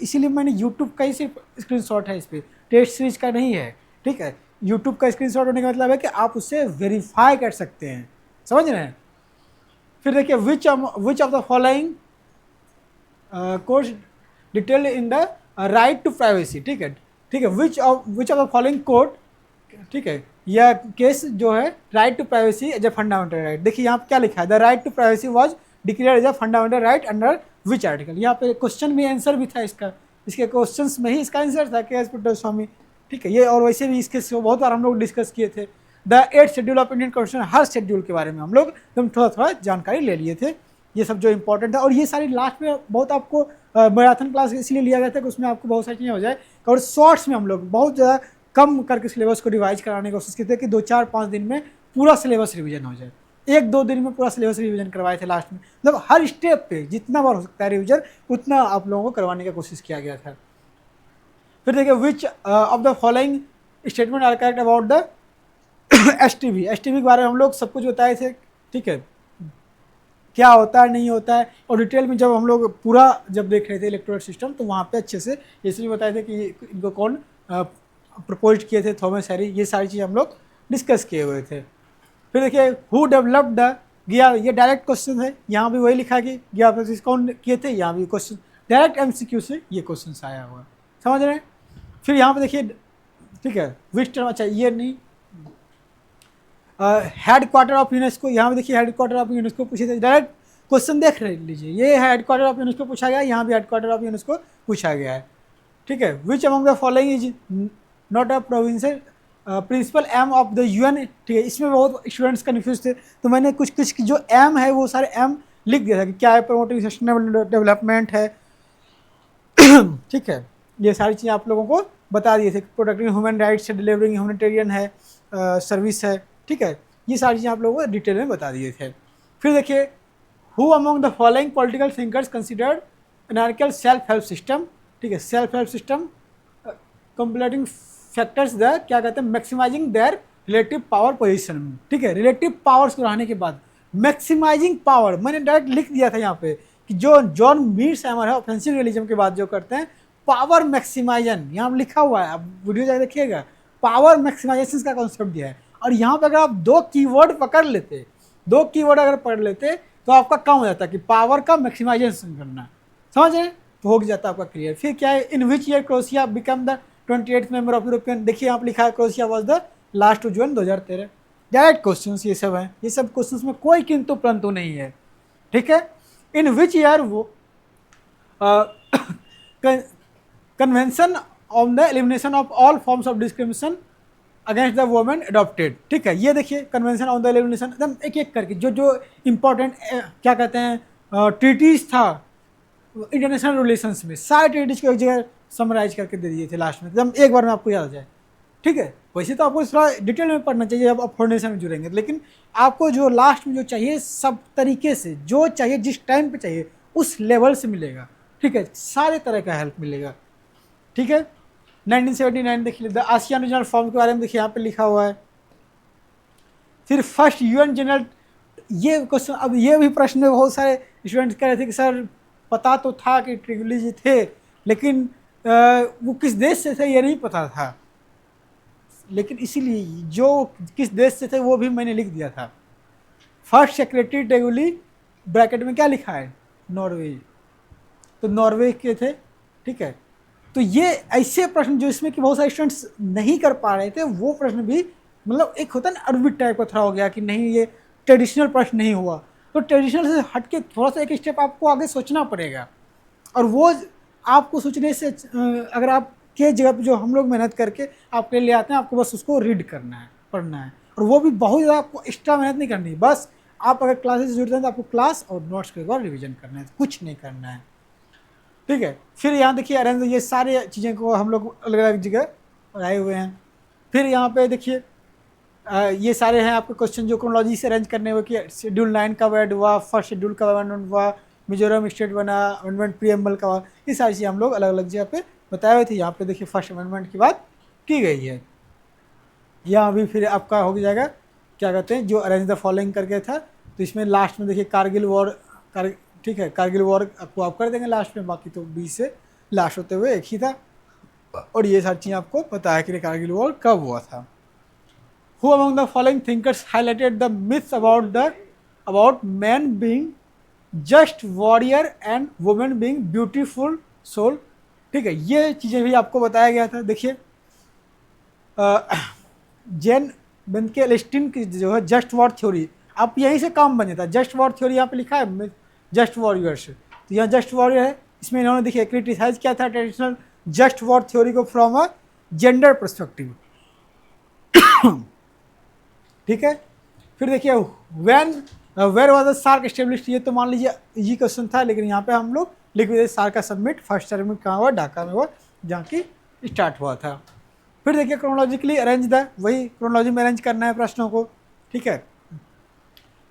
इसीलिए मैंने यूट्यूब का ही सिर्फ स्क्रीनशॉट है, इस पर टेस्ट सीरीज का नहीं है, ठीक है। यूट्यूब का स्क्रीनशॉट होने का मतलब है कि आप उससे वेरीफाई कर सकते हैं, समझ रहे हैं। फिर देखिए which of the following course detail in the right to privacy, ठीक है, ठीक है। Which of the following court, ठीक है, यह केस जो है right to privacy as a fundamental right, देखिए यहाँ पे क्या लिखा है, the right to privacy was declared as a fundamental right under which article, यहाँ पे क्वेश्चन भी आंसर भी था इसका, इसके क्वेश्चंस में ही इसका आंसर था के एस पुट्टास्वामी, ठीक है। ये और वैसे भी इसके बहुत बार हम लोग डिस्कस किए थे। The 8th schedule of Indian constitution, her schedule के बारे में हम लोग एकदम थोड़ा थोड़ा जानकारी ले लिए थे, ये सब जो इंपॉर्टेंट है, और ये सारी लास्ट में बहुत आपको मैराथन क्लास इसलिए लिया गया था कि उसमें आपको बहुत सारी चीज़ें हो जाए, और शॉर्ट्स में हम लोग बहुत ज़्यादा कम करके सिलेबस को रिवाइज कराने की कोशिश की थी कि 2-4-5 दिन में पूरा सिलेबस रिवीजन हो जाए, 1-2 दिन में पूरा सिलेबस रिवीजन करवाए थे लास्ट में, मतलब हर स्टेप पे जितना बार हो सकता है रिवीजन उतना आप लोगों को करवाने की कोशिश किया गया था। फिर देखिए which of the following statement are correct about the STB के बारे में हम लोग सब कुछ बताए थे, ठीक है, क्या होता है नहीं होता है, और डिटेल में जब हम लोग पूरा जब देख रहे थे इलेक्ट्रोड सिस्टम तो वहाँ पे अच्छे से इसलिए बताए थे कि इनको कौन प्रपोज किए थे, थॉमस हैरी, ये सारी चीज़ हम लोग डिस्कस किए हुए थे। फिर देखिए हु डेवलप्ड द गिया, ये डायरेक्ट क्वेश्चन है, यहाँ भी वही लिखा कि गिया प्रोसेस कौन किए थे, यहाँ भी क्वेश्चन डायरेक्ट MCQ से ये क्वेश्चन आया हुआ, समझ रहे हैं। फिर यहाँ पे देखिए, ठीक है, विच टर्म, अच्छा ये नहीं, हेड क्वार्टर ऑफ यूनेस्को, यहाँ पे देखिए हेड क्वार्टर ऑफ यूनेस्को पूछे थे, डायरेक्ट क्वेश्चन देख लीजिए, ये हेड क्वार्टर ऑफ यूनेस्को पूछा गया, यहाँ भी हेड क्वार्टर ऑफ यूनेस्को पूछा गया है, ठीक है। Which among the following is not a provincial principle aim of the UN, ठीक है, इसमें बहुत स्टूडेंट्स कन्फ्यूज थे, तो मैंने कुछ कुछ जो एम है वो सारे एम लिख दिया था कि क्या है, प्रमोटिंग सस्टेनेबल डेवलपमेंट है, ठीक है, ये सारी चीज़ें आप लोगों को बता दिए थे, प्रोटेक्टिंग ह्यूमन राइट्स है, डिलीवरिंग ह्यूमैनिटेरियन है, सर्विस है, ठीक है, ये सारी चीज़ें आप लोगों को डिटेल में बता दिए थे। फिर देखिए who among the following political thinkers considered anarchical self help system, ठीक है, self help system completing factors the क्या कहते हैं maximising their relative power position, ठीक है, रिलेटिव पावर्स को रहने के बाद मैक्सिमाइजिंग पावर, मैंने डायरेक्ट लिख दिया था यहाँ पे कि जो जॉन मीट्सहैमर है ऑफेंसिव रियलिज्म के बाद जो करते हैं पावर मैक्सिमाइजन, यहाँ पर लिखा हुआ है, आप वीडियो जाकर देखिएगा, पावर मैक्सिमाइजेशन का कॉन्सेप्ट दिया है, और यहाँ पर अगर आप 2 कीवर्ड पकड़ लेते, 2 कीवर्ड अगर पढ़ लेते तो आपका काम हो जाता कि पावर का मैक्सिमाइजेशन करना, समझ रहे हैं, तो हो जाता आपका क्लियर। फिर क्या है, in which year Croatia become the 28th member of European, देखिए यहाँ पर लिखा है Croatia was the last to join 2013, direct questions ये सब हैं, ये सब क्वेश्चंस में कोई किंतु परंतु नहीं है, ठीक है। इन विच ईयर वो convention on the elimination of all forms of discrimination against the women adopted, ठीक है, ये देखिए कन्वेंशन ऑन द एलिमिनेशन एकदम एक एक करके जो जो इंपॉर्टेंट क्या कहते हैं ट्रीटीज था इंटरनेशनल रिलेशंस में, सारे ट्रीटीज को एक जगह समराइज करके दे दिए थे लास्ट में, एकदम एक बार में आपको याद आ जाए, ठीक है। वैसे तो आपको थोड़ा डिटेल में पढ़ना चाहिए जब आप फाउंडेशन में जुड़ेंगे, लेकिन आपको जो लास्ट में जो चाहिए सब तरीके से जो चाहिए जिस टाइम पे चाहिए उस लेवल से मिलेगा, ठीक है, सारे तरह का हेल्प मिलेगा, ठीक है। 1979 देखिए द आसियान रीजनल फॉर्म के बारे में देखिए यहाँ पे लिखा हुआ है। फिर फर्स्ट UN जनरल, ये क्वेश्चन, अब ये भी प्रश्न में बहुत सारे स्टूडेंट्स कह रहे थे कि सर पता तो था कि ट्रिगुली जी थे, लेकिन वो किस देश से थे ये नहीं पता था, लेकिन इसीलिए जो किस देश से थे वो भी मैंने लिख दिया था। फर्स्ट सेक्रेटरी टेगुली ब्रैकेट में क्या लिखा है, नॉर्वे, तो नॉर्वे के थे, ठीक है। तो ये ऐसे प्रश्न जो इसमें कि बहुत सारे स्टूडेंट्स नहीं कर पा रहे थे, वो प्रश्न भी मतलब एक होता है ना अरबिट टाइप का थोड़ा हो गया कि नहीं ये ट्रेडिशनल प्रश्न नहीं हुआ, तो ट्रेडिशनल से हट के थोड़ा सा एक स्टेप आपको आगे सोचना पड़ेगा। और वो आपको सोचने से अगर आप के जगह पे जो हम लोग मेहनत करके आपके लिए आते हैं, आपको बस उसको रीड करना है, पढ़ना है, और वो भी बहुत ज़्यादा आपको एक्स्ट्रा मेहनत नहीं करनी है। बस आप अगर क्लासेस से जुड़ते हैं तो आपको क्लास और नोट्स के बाद रिवीजन करना है, कुछ नहीं करना है, ठीक है। फिर यहाँ देखिए अरेंज, ये सारे चीज़ें को हम लोग अलग अलग जगह लगाए हुए हैं। फिर यहाँ पे देखिए ये सारे हैं आपके क्वेश्चन जो क्रोनोलॉजी से अरेंज करने हुए कि शेड्यूल 9 कब ऐड हुआ, फर्स्ट शेड्यूल कब अमेंडमेंट हुआ, मिजोरम स्टेट बना, अमेंडमेंट प्रीएम्बल का हुआ, ये सारी चीज़ें हम लोग अलग अलग जगह पे बताए हुए थे। यहाँ पे देखिए फर्स्ट अमेंडमेंट की बात की गई है। यहाँ भी फिर आपका हो जाएगा क्या कहते हैं जो अरेंज द फॉलोइंग करके था, तो इसमें लास्ट में देखिए कारगिल वॉर ठीक है, कारगिल वॉर आपको आप कर देंगे लास्ट में, बाकी तो 20 से लास्ट होते हुए एक ही था। और ये सारी चीज़ें आपको पता है कि कारगिल वॉर कब हुआ था। Who among the following thinkers highlighted the myths about men being just warrior and women being beautiful soul? ठीक है, ये चीज़ें भी आपको बताया गया था। देखिए जेन बेनकेलिस्टिन की जो है जस्ट वॉर थ्योरी, आप यहीं से काम बन जाता है। जस्ट वॉर थ्योरी यहाँ पे लिखा है जस्ट वॉरियर्स, तो यहाँ जस्ट वॉरियर है, इसमें इन्होंने देखिए क्रिटिसाइज किया था ट्रेडिशनल जस्ट वॉर थ्योरी को फ्रॉम अ जेंडर परस्पेक्टिव, ठीक है। फिर देखिए where was the SAARC established, ये तो मान लीजिए इजी क्वेश्चन था, लेकिन यहाँ पे हम लोग लिख देते सार्क का सबमिट फर्स्ट सबमिट कहाँ हुआ, ढाका में हुआ, जहाँ की स्टार्ट हुआ था। फिर देखिए क्रोनोलॉजिकली अरेंज द, वही क्रोनोलॉजी में अरेंज करना है प्रश्नों को, ठीक है।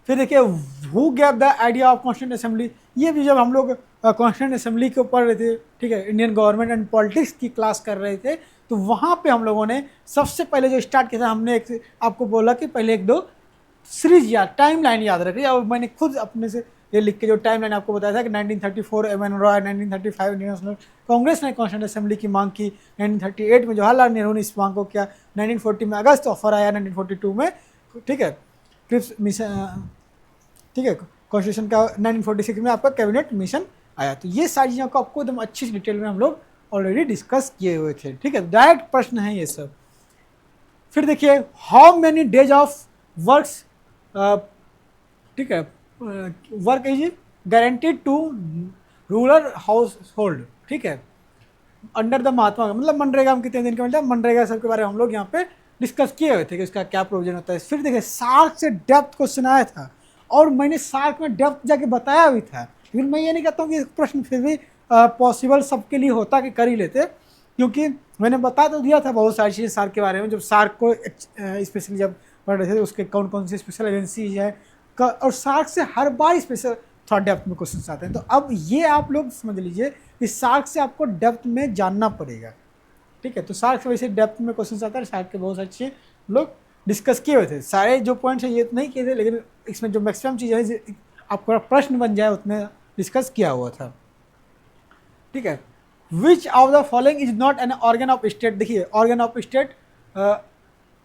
फिर देखिए who gave the idea of constituent assembly, ये भी जब हम लोग कॉन्स्टिट्यूंट असेंबली के ऊपर रहे थे, ठीक है, इंडियन गवर्नमेंट एंड पॉलिटिक्स की क्लास कर रहे थे, तो वहाँ पे हम लोगों ने सबसे पहले जो स्टार्ट किया था, हमने एक आपको बोला कि पहले एक दो सीरीज याद टाइम लाइन याद रखिए, और मैंने खुद अपने से ये लिख के जो टाइम लाइन आपको बताया था कि 1934 M N Roy, 1935 Indian National Congress ने कॉन्स्टिट्यूंट असेंबली की मांग की, 1938 में जवाहरलाल नेहरू ने इस मांग को किया, 1940 में अगस्त ऑफर आया, 1942 में, ठीक है, क्रिप्स मिशन, ठीक है, कॉन्स्टिट्यूशन का 1946 में आपका कैबिनेट मिशन आया। तो ये सारी चीज़ों को आपको एकदम अच्छी डिटेल में हम लोग ऑलरेडी डिस्कस किए हुए थे, ठीक है, डायरेक्ट प्रश्न है ये सब। फिर देखिए how many days of works, ठीक है, work is guaranteed to rural household, ठीक है, अंडर द महात्मा, मतलब मनरेगा में कितने दिन का मिलता है, मनरेगा सब के बारे में हम लोग यहाँ पे डिस्कस किए हुए थे कि इसका क्या प्रोविजन होता है। फिर देखिए सार्क से डेप्थ क्वेश्चन आया था, और मैंने सार्क में डेप्थ जाके बताया भी था, लेकिन मैं ये नहीं कहता हूँ कि प्रश्न फिर भी पॉसिबल सबके लिए होता कि कर ही लेते, क्योंकि मैंने बता तो दिया था बहुत सारी चीज़ें सार्क के बारे में, जब सार्क को स्पेशली जब पढ़ रहे थे उसके कौन कौन सी स्पेशल एजेंसी है, और सार्क से हर बार स्पेशल थोड़ा डेप्थ में क्वेश्चन आते हैं। तो अब ये आप लोग समझ लीजिए कि सार्क से आपको डेप्थ में जानना पड़ेगा, ठीक है। तो सार्क से वैसे डेप्थ में क्वेश्चन आता है, सार्क के बहुत सारी चीज़ें लोग डिस्कस किए हुए थे, सारे जो पॉइंट्स हैं ये तो नहीं किए थे, लेकिन इसमें जो मैक्सिमम चीज़ें हैं आपका प्रश्न बन जाए उतने डिस्कस किया हुआ था, ठीक है। Which of the following is not an organ of state, देखिए organ of state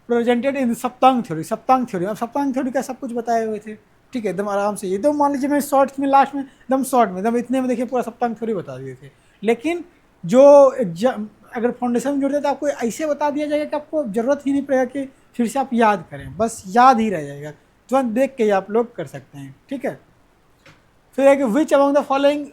presented in Saptang theory, Saptang theory, अब सप्तांग थ्योरी का सब कुछ बताए हुए थे, ठीक है, एकदम आराम से। ये तो मान लीजिए मैं शॉर्ट्स में लास्ट में एकदम शॉर्ट में एकदम इतने में देखिए पूरा सप्तांग थ्योरी बता दिए थे, लेकिन जो अगर फाउंडेशन में जुड़ते तो आपको ऐसे बता दिया जाएगा कि आपको ज़रूरत ही नहीं पड़ेगा कि फिर से आप याद करें, बस याद ही रह जाएगा, तुरंत देख के ही आप लोग कर सकते हैं, ठीक है। फिर है कि which among the following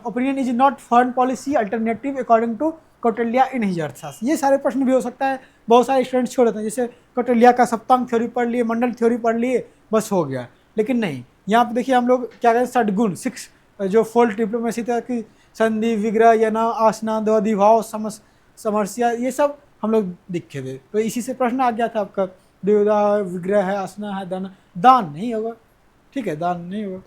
opinion is not foreign policy alternative according to Kautilya in his Arthashastra, ये सारे प्रश्न भी हो सकता है, बहुत सारे स्टूडेंट्स छोड़ देते हैं, जैसे कौटिल्य का सप्तांग थ्योरी पढ़ लिए, मंडल थ्योरी पढ़ लिए, बस हो गया, लेकिन नहीं, यहाँ पे देखिए हम लोग क्या कहते हैं षडगुण 6 जो फोल्ड डिप्लोमेसी था कि संधि, विग्रह, यना, आसना, द्वधिभाव, समस्या, ये सब हम लोग दिखे थे, तो इसी से प्रश्न आ गया था आपका, द्विधा, विग्रह है, आसना है, दान, दान नहीं होगा, ठीक है, दान नहीं होगा।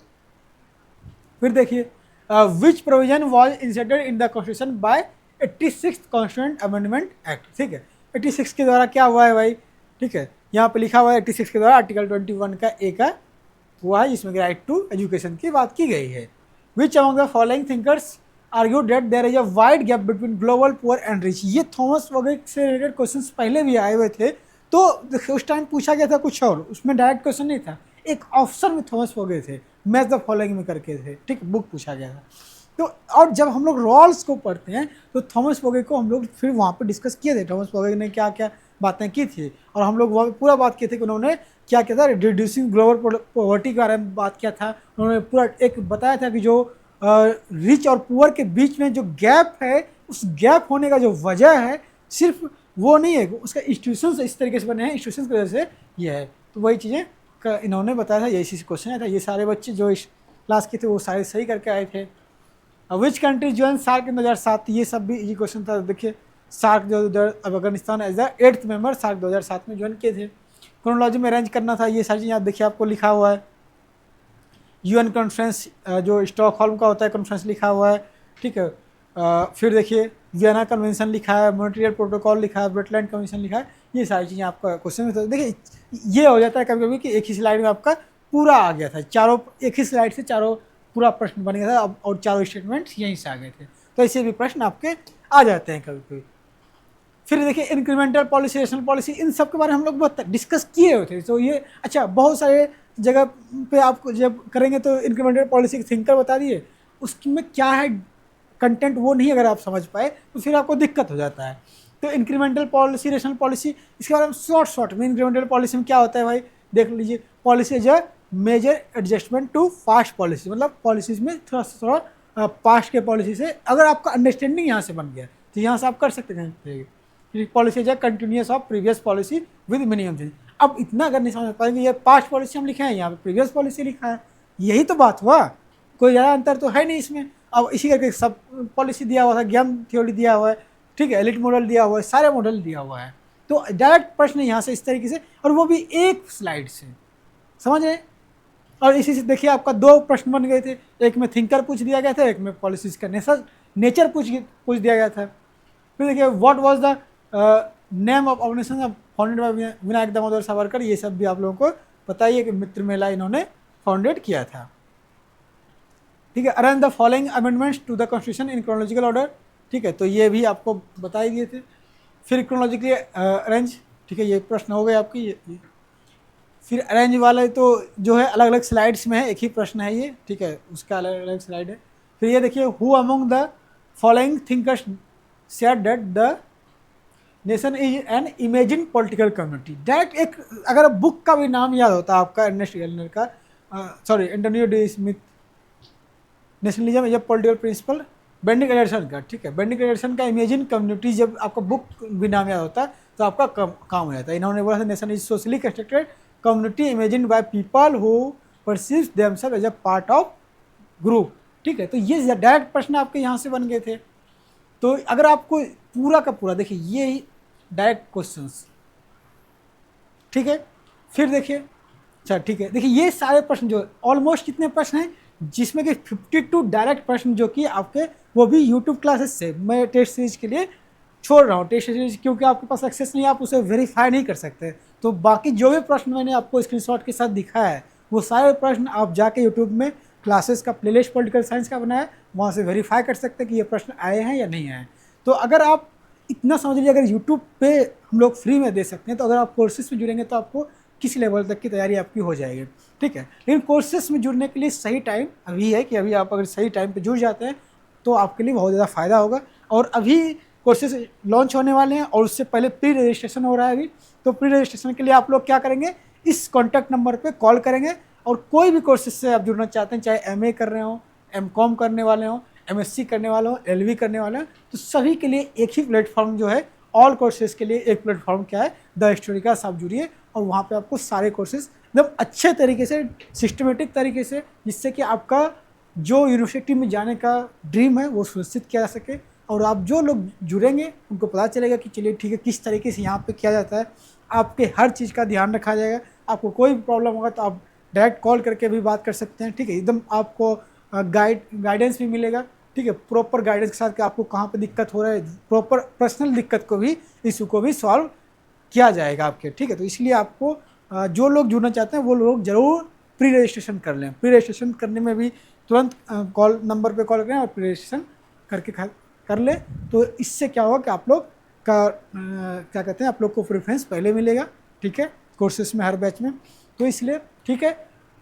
फिर देखिए विच provision was inserted in the constitution bye 86th constituent amendment act, ठीक है, 86 के द्वारा क्या हुआ है भाई, ठीक है, यहाँ पे लिखा हुआ है 86 के द्वारा आर्टिकल 21 का ए का हुआ है, जिसमें राइट टू एजुकेशन की बात की गई है। Which among the following thinkers argue that there is a wide gap between global poor and rich, ये थॉमस वगैरह से रिलेटेड क्वेश्चन पहले भी आए हुए थे, तो उस टाइम पूछा गया था कुछ और, उसमें डायरेक्ट क्वेश्चन नहीं था, एक ऑप्शन में थॉमस वगैरह थे, मैच द फॉलोइंग में करके थे, ठीक, बुक पूछा गया था। तो और जब हम लोग रॉल्स को पढ़ते हैं तो थॉमस बोगे को हम लोग फिर वहाँ पे डिस्कस किए थे, थॉमस बोगे ने क्या क्या बातें की थी, और हम लोग वहाँ पूरा बात किए थे कि उन्होंने क्या किया था, रिड्यूसिंग ग्लोबल पॉवर्टी के बारे में बात किया था। उन्होंने पूरा एक बताया था कि जो रिच और पुअर के बीच में जो गैप है, उस गैप होने का जो वजह है सिर्फ वो नहीं है, उसका इंस्टीट्यूशंस इस तरीके से बने हैं, इंस्टीट्यूशंस की वजह से ये है। तो वही चीज़ें इन्होंने बताया था, यही क्वेश्चन आया था। ये सारे बच्चे जो इस क्लास के थे वो सारे सही करके आए थे। विच कंट्री ज्वाइन सार्क इन 2007, ये सब भी ये क्वेश्चन था। देखिए सार्क जो Afghanistan as the 8th member SAARC 2007 में ज्वाइन किए थे। क्रोनोलॉजी में अरेंज करना था, ये सारी चीज़ें आप देखिए आपको लिखा हुआ है। यूएन कॉन्फ्रेंस जो स्टॉकहोल्म का होता है कॉन्फ्रेंस लिखा हुआ है, ठीक है। फिर देखिए वियना कन्वेंशन लिखा है, मॉन्ट्रियल प्रोटोकॉल लिखा है, ब्रेटलैंड कन्वेंशन लिखा है, ये सारी चीज़ें आपका क्वेश्चन में। तो देखिए ये हो जाता है कभी कभी कि एक ही स्लाइड में आपका पूरा आ गया था, चारों एक ही स्लाइड से चारों पूरा प्रश्न बन गया था और चारों स्टेटमेंट्स यहीं से आ गए थे। तो ऐसे भी प्रश्न आपके आ जाते हैं कभी कभी। फिर देखिए इंक्रीमेंटल पॉलिसी, रेशनल पॉलिसी, इन सब के बारे में हम लोग बहुत डिस्कस किए हुए थे। तो ये अच्छा बहुत सारे जगह पे आप जब करेंगे तो इंक्रीमेंटल पॉलिसी थिंकर बता दिए, उसमें क्या है कंटेंट वो नहीं अगर आप समझ पाए तो फिर आपको दिक्कत हो जाता है। तो इंक्रीमेंटल पॉलिसी, रेशनल पॉलिसी, इसके बारे में शॉर्ट में इंक्रीमेंटल पॉलिसी में क्या होता है भाई देख लीजिए। Policy as a major adjustment to past policy, मतलब पॉलिसीज में थोड़ा पास्ट के पॉलिसी से अगर आपका अंडरस्टैंडिंग यहाँ से बन गया तो यहाँ से आप कर सकते हैं। Policy as a continuous of previous policy with minimum change. अब इतना अगर नहीं समझ पाएंगे, ये पास्ट पॉलिसी हम लिखे हैं, यहाँ पे प्रीवियस पॉलिसी लिखा है, यही तो बात हुआ, कोई ज़्यादा अंतर तो है नहीं इसमें। अब इसी करके सब पॉलिसी दिया हुआ था, गेम थ्योरी दिया हुआ है, ठीक है, एलिट मॉडल दिया हुआ है, सारे मॉडल दिया हुआ है। तो डायरेक्ट प्रश्न यहाँ से इस तरीके से, और वो भी एक स्लाइड से, समझ रहे हैं। और इसी से देखिए आपका 2 प्रश्न बन गए थे, एक में थिंकर पूछ दिया गया था, एक में पॉलिसीज का नेचर पूछ दिया गया था। फिर देखिए what was the name of organization founded by Vinayak Damodar Savarkar, ये सब भी आप लोगों को बताइए कि मित्र मेला इन्होंने फाउंडेड किया था, ठीक है। Arrange the following amendments to the constitution in chronological order, ठीक है, तो ये भी आपको बता ही दिए थे। फिर क्रोनोलॉजिकली अरेंज, ठीक है, ये प्रश्न हो गए आपकी ये। फिर अरेंज वाले तो जो है अलग अलग स्लाइड्स में है, एक ही प्रश्न है ये, ठीक है, उसका अलग अलग स्लाइड है। फिर ये देखिए who among the following thinkers said that the nation is an imagine political community. Direct एक अगर बुक का भी नाम याद होता है आपका अर्नेस्ट गेलनर का, sorry Antonio D Smith, nationalism as a political principle, Benedict Anderson का, ठीक है, बेंडिक एडर्सन का इमेजिन कम्युनिटी, जब आपका बुक भी नाम याद होता है तो आपका काम हो जाता है। इन्होंने बोला था nation is socially constructed community imagine by people who perceive themselves as a part of group, ठीक है। तो ये डायरेक्ट प्रश्न आपके यहाँ से बन गए थे। तो अगर आपको पूरा का पूरा देखिए ये डायरेक्ट क्वेश्चंस, ठीक है। फिर देखिए अच्छा ठीक है, देखिए ये सारे प्रश्न जो ऑलमोस्ट कितने प्रश्न हैं, जिसमें कि 52 डायरेक्ट प्रश्न जो कि आपके वो भी यूट्यूब क्लासेस से मैं टेस्ट सीरीज के लिए छोड़ रहा हूँ। टेस्ट सीरीज क्योंकि आपके पास एक्सेस नहीं, आप उसे वेरीफाई नहीं कर सकते। तो बाकी जो भी प्रश्न मैंने आपको स्क्रीनशॉट के साथ दिखाया है वो सारे प्रश्न आप जाके यूट्यूब में क्लासेस का प्लेलिस्ट पॉलिटिकल साइंस का बनाया, वहाँ से वेरीफाई कर सकते हैं कि ये प्रश्न आए हैं या नहीं आए। तो अगर आप इतना समझ लीजिए, अगर यूट्यूब पे हम लोग फ्री में दे सकते हैं, तो अगर आप कोर्सेज में जुड़ेंगे तो आपको किसी लेवल तक की तैयारी आपकी हो जाएगी, ठीक है। लेकिन कोर्सेज में जुड़ने के लिए सही टाइम अभी है कि अभी आप अगर सही टाइम पे जुड़ जाते हैं तो आपके लिए बहुत ज़्यादा फ़ायदा होगा। और अभी कोर्सेज लॉन्च होने वाले हैं और उससे पहले प्री रजिस्ट्रेशन हो रहा है अभी। तो प्री रजिस्ट्रेशन के लिए आप लोग क्या करेंगे, इस कॉन्टैक्ट नंबर पर कॉल करेंगे और कोई भी कोर्सेज से आप जुड़ना चाहते हैं, चाहे MA कर रहे हो, MCOM करने वाले हों, MSc करने वाले हों, LV करने वाले हों, तो सभी के लिए एक ही प्लेटफॉर्म जो है, ऑल कोर्सेज के लिए एक प्लेटफॉर्म क्या है, द हिस्टोरिका से आप जुड़िए और वहाँ पे आपको सारे कोर्सेज एकदम अच्छे तरीके से, सिस्टमेटिक तरीके से, जिससे कि आपका जो यूनिवर्सिटी में जाने का ड्रीम है वो सुनिश्चित किया जा सके। और आप जो लोग जुड़ेंगे उनको पता चलेगा कि चलिए ठीक है किस तरीके से यहाँ पे किया जाता है, आपके हर चीज़ का ध्यान रखा जाएगा। आपको कोई भी प्रॉब्लम होगा तो आप डायरेक्ट कॉल करके भी बात कर सकते हैं, ठीक है। एकदम आपको गाइडेंस भी मिलेगा, ठीक है, प्रॉपर गाइडेंस के साथ कि आपको कहाँ पे दिक्कत हो रहा है, प्रॉपर पर्सनल दिक्कत को भी, इशू को भी सॉल्व किया जाएगा आपके, ठीक है। तो इसलिए आपको जो लोग जुड़ना चाहते हैं वो लोग ज़रूर प्री रजिस्ट्रेशन कर लें। प्री रजिस्ट्रेशन करने में भी तुरंत कॉल नंबर पे कॉल करें और प्री रजिस्ट्रेशन करके कर लें। तो इससे क्या होगा कि आप लोग का क्या कहते हैं, आप लोग को प्रेफरेंस पहले मिलेगा, ठीक है, कोर्सेज में हर बैच में। तो इसलिए ठीक है,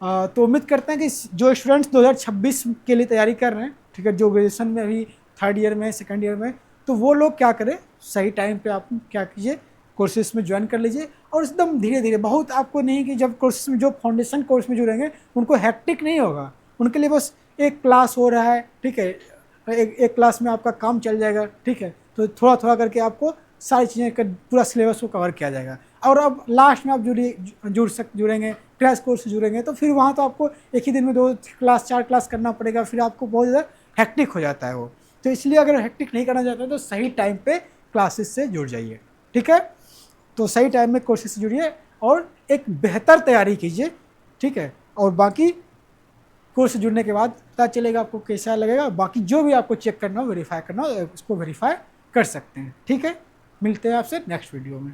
तो उम्मीद करते हैं कि जो स्टूडेंट्स 2026 के लिए तैयारी कर रहे हैं, ठीक है, जो ग्रेजुएशन में अभी थर्ड ईयर में, सेकंड ईयर में, तो वो लोग क्या करें, सही टाइम पे आप क्या कीजिए, कोर्सेज में ज्वाइन कर लीजिए। और एकदम धीरे धीरे, बहुत आपको नहीं कि जब कोर्सेज में, जो फाउंडेशन कोर्स में जुड़ेंगे उनको हैक्टिक नहीं होगा, उनके लिए बस एक क्लास हो रहा है, ठीक है, एक क्लास में आपका काम चल जाएगा, ठीक है। तो थोड़ा थोड़ा करके आपको सारी चीज़ें पूरा सिलेबस को कवर किया जाएगा। और अब लास्ट में आप जुड़ेंगे, क्रैश कोर्स से जुड़ेंगे, तो फिर वहाँ तो आपको एक ही दिन में 2 क्लास 4 क्लास करना पड़ेगा, फिर आपको बहुत ज़्यादा हैक्टिक हो जाता है वो। तो इसलिए अगर हैक्टिक नहीं करना चाहते तो सही टाइम पे क्लासेस से जुड़ जाइए, ठीक है। तो सही टाइम में कोर्सेज से जुड़िए और एक बेहतर तैयारी कीजिए, ठीक है। और बाकी कोर्स से जुड़ने के बाद पता चलेगा आपको कैसा लगेगा। बाकी जो भी आपको चेक करना हो, वेरीफाई करना हो, उसको वेरीफाई कर सकते हैं, ठीक है। मिलते हैं आपसे नेक्स्ट वीडियो में।